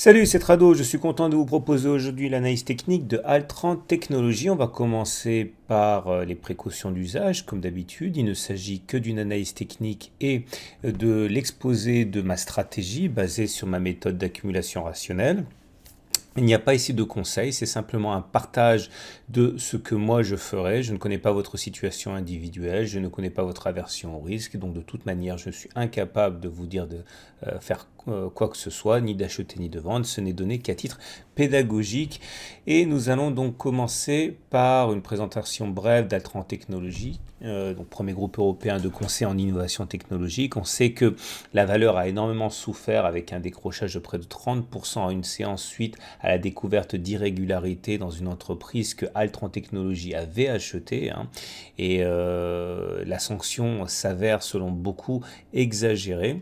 Salut, c'est Trado, je suis content de vous proposer aujourd'hui l'analyse technique de Altran Technologies. On va commencer par les précautions d'usage, comme d'habitude. Il ne s'agit que d'une analyse technique et de l'exposé de ma stratégie basée sur ma méthode d'accumulation rationnelle. Il n'y a pas ici de conseil, c'est simplement un partage de ce que moi je ferais. Je ne connais pas votre situation individuelle, je ne connais pas votre aversion au risque, donc de toute manière je suis incapable de vous dire de faire quoi que ce soit, ni d'acheter ni de vendre. Ce n'est donné qu'à titre pédagogique. Et nous allons donc commencer par une présentation brève d'Altran Technologies, donc premier groupe européen de conseil en innovation technologique. On sait que la valeur a énormément souffert avec un décrochage de près de 30% en une séance suite à la découverte d'irrégularités dans une entreprise que Altran Technologies avait achetée. Et la sanction s'avère selon beaucoup exagérée.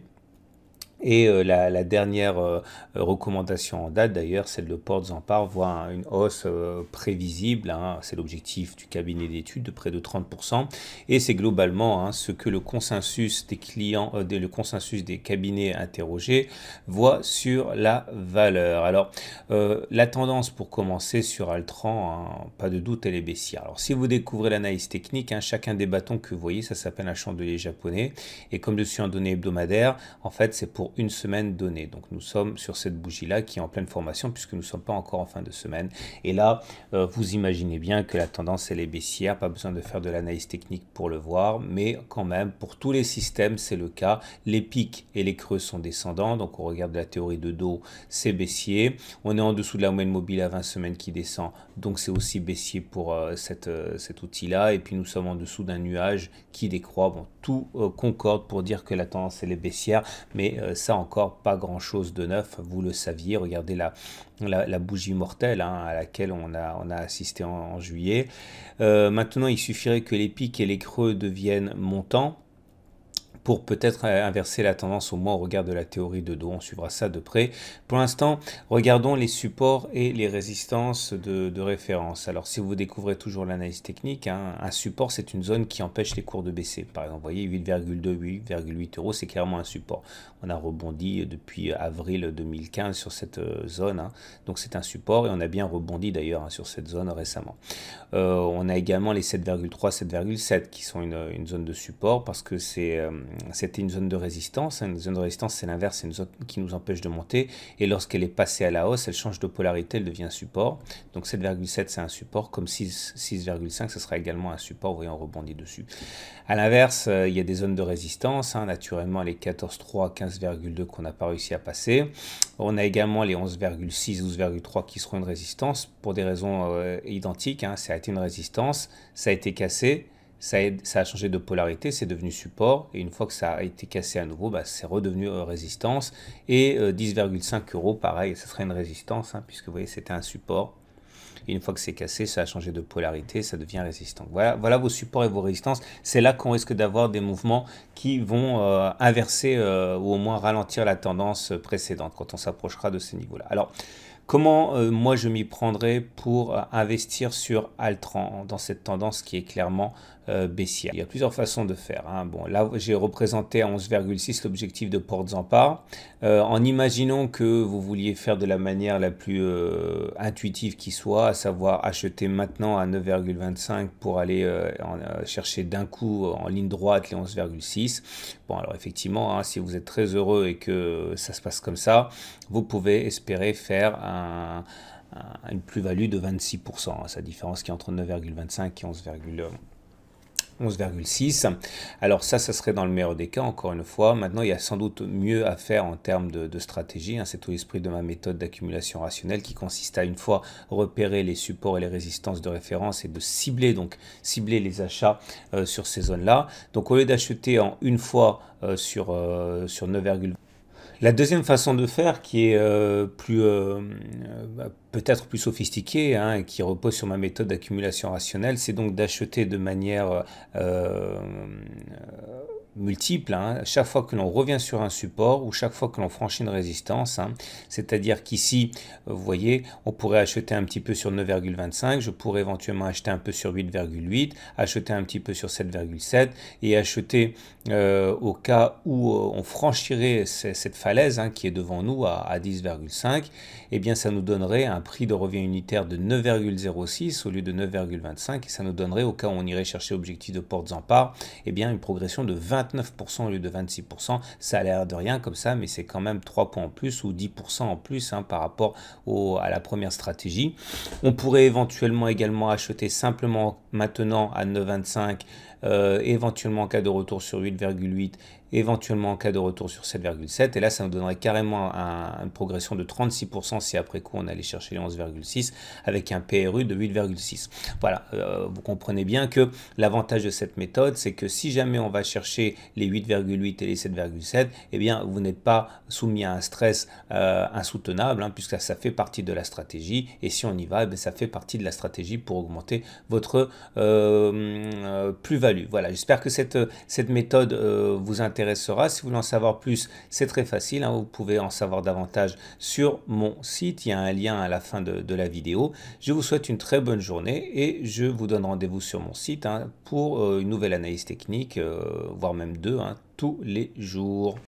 Et la dernière recommandation en date, d'ailleurs, celle de Portes en Par, voit une hausse prévisible. C'est l'objectif du cabinet d'études de près de 30%. Et c'est globalement ce que le consensus des clients, le consensus des cabinets interrogés voit sur la valeur. Alors, la tendance pour commencer sur Altran, pas de doute, elle est baissière. Alors, si vous découvrez l'analyse technique, chacun des bâtons que vous voyez, ça s'appelle un chandelier japonais. Et comme je suis en données hebdomadaires, en fait, c'est pour une semaine donnée. Donc nous sommes sur cette bougie-là qui est en pleine formation puisque nous ne sommes pas encore en fin de semaine. Et là, vous imaginez bien que la tendance, elle est baissière. Pas besoin de faire de l'analyse technique pour le voir. Mais quand même, pour tous les systèmes, c'est le cas. Les pics et les creux sont descendants. Donc on regarde la théorie de dos, c'est baissier. On est en dessous de la moyenne mobile à 20 semaines qui descend. Donc c'est aussi baissier pour cet outil-là. Et puis nous sommes en dessous d'un nuage qui décroît. Bon, tout concorde pour dire que la tendance, elle est baissière. Mais ça encore, pas grand-chose de neuf, vous le saviez. Regardez la bougie mortelle à laquelle on a assisté en juillet. Maintenant, il suffirait que les pics et les creux deviennent montants pour peut-être inverser la tendance au moins au regard de la théorie de dos. On suivra ça de près. Pour l'instant, regardons les supports et les résistances de référence. Alors, si vous découvrez toujours l'analyse technique, un support, c'est une zone qui empêche les cours de baisser. Par exemple, vous voyez, 8,2, 8,8 euros, c'est clairement un support. On a rebondi depuis avril 2015 sur cette zone. Donc, c'est un support et on a bien rebondi d'ailleurs sur cette zone récemment. On a également les 7,3, 7,7 qui sont une zone de support parce que c'était une zone de résistance. Une zone de résistance, c'est l'inverse, c'est une zone qui nous empêche de monter. Et lorsqu'elle est passée à la hausse, elle change de polarité, elle devient support. Donc 7,7, c'est un support, comme 6,5, ce sera également un support. Vous voyez, on rebondit dessus. À l'inverse, il y a des zones de résistance. Naturellement, les 14,3, 15,2 qu'on n'a pas réussi à passer. On a également les 11,6, 12,3 qui seront une résistance pour des raisons identiques. Ça a été une résistance, ça a été cassé. Ça a changé de polarité, c'est devenu support. Et une fois que ça a été cassé à nouveau, c'est redevenu résistance. Et 10,5 euros, pareil, ça serait une résistance, puisque vous voyez, c'était un support. Et une fois que c'est cassé, ça a changé de polarité, ça devient résistant. Voilà vos supports et vos résistances. C'est là qu'on risque d'avoir des mouvements qui vont inverser ou au moins ralentir la tendance précédente quand on s'approchera de ces niveaux-là. Alors, comment moi je m'y prendrais pour investir sur Altran dans cette tendance qui est clairement baissière? Il y a plusieurs façons de faire. Bon, là j'ai représenté à 11,6 l'objectif de Portes en Par. En imaginant que vous vouliez faire de la manière la plus intuitive qui soit, à savoir acheter maintenant à 9,25 pour aller chercher d'un coup en ligne droite les 11,6. Bon, alors effectivement, si vous êtes très heureux et que ça se passe comme ça, vous pouvez espérer faire une plus-value de 26%. C'est la différence qui est entre 9,25 et 11,6. Alors ça serait dans le meilleur des cas, encore une fois. Maintenant, il y a sans doute mieux à faire en termes de stratégie. C'est tout l'esprit de ma méthode d'accumulation rationnelle qui consiste à une fois repérer les supports et les résistances de référence et de cibler les achats sur ces zones-là. Donc au lieu d'acheter en une fois sur 9,25, la deuxième façon de faire, qui est peut-être plus sophistiquée, et qui repose sur ma méthode d'accumulation rationnelle, c'est donc d'acheter de manière multiples, hein, chaque fois que l'on revient sur un support ou chaque fois que l'on franchit une résistance, hein. C'est-à-dire qu'ici, vous voyez, on pourrait acheter un petit peu sur 9,25, je pourrais éventuellement acheter un peu sur 8,8, acheter un petit peu sur 7,7 et acheter au cas où on franchirait cette falaise, hein, qui est devant nous à 10,5, et bien ça nous donnerait un prix de revient unitaire de 9,06 au lieu de 9,25 et ça nous donnerait, au cas où on irait chercher objectif de portes en part, et bien une progression de 29% au lieu de 26%. Ça a l'air de rien comme ça, mais c'est quand même 3 points en plus ou 10% en plus, hein, par rapport à la première stratégie. On pourrait éventuellement également acheter simplement maintenant à 9,25, éventuellement en cas de retour sur 8,8, éventuellement en cas de retour sur 7,7, et là ça nous donnerait carrément une progression de 36% si après coup on allait chercher les 11,6 avec un PRU de 8,6. Voilà, vous comprenez bien que l'avantage de cette méthode, c'est que si jamais on va chercher les 8,8 et les 7,7, eh bien vous n'êtes pas soumis à un stress insoutenable, hein, puisque ça fait partie de la stratégie, et si on y va, eh bien, ça fait partie de la stratégie pour augmenter votre plus-value. Voilà, j'espère que cette méthode vous intéressera. Si vous voulez en savoir plus, c'est très facile, hein, vous pouvez en savoir davantage sur mon site, il y a un lien à la fin de la vidéo. Je vous souhaite une très bonne journée et je vous donne rendez-vous sur mon site, hein, pour une nouvelle analyse technique, voire même deux, hein, tous les jours.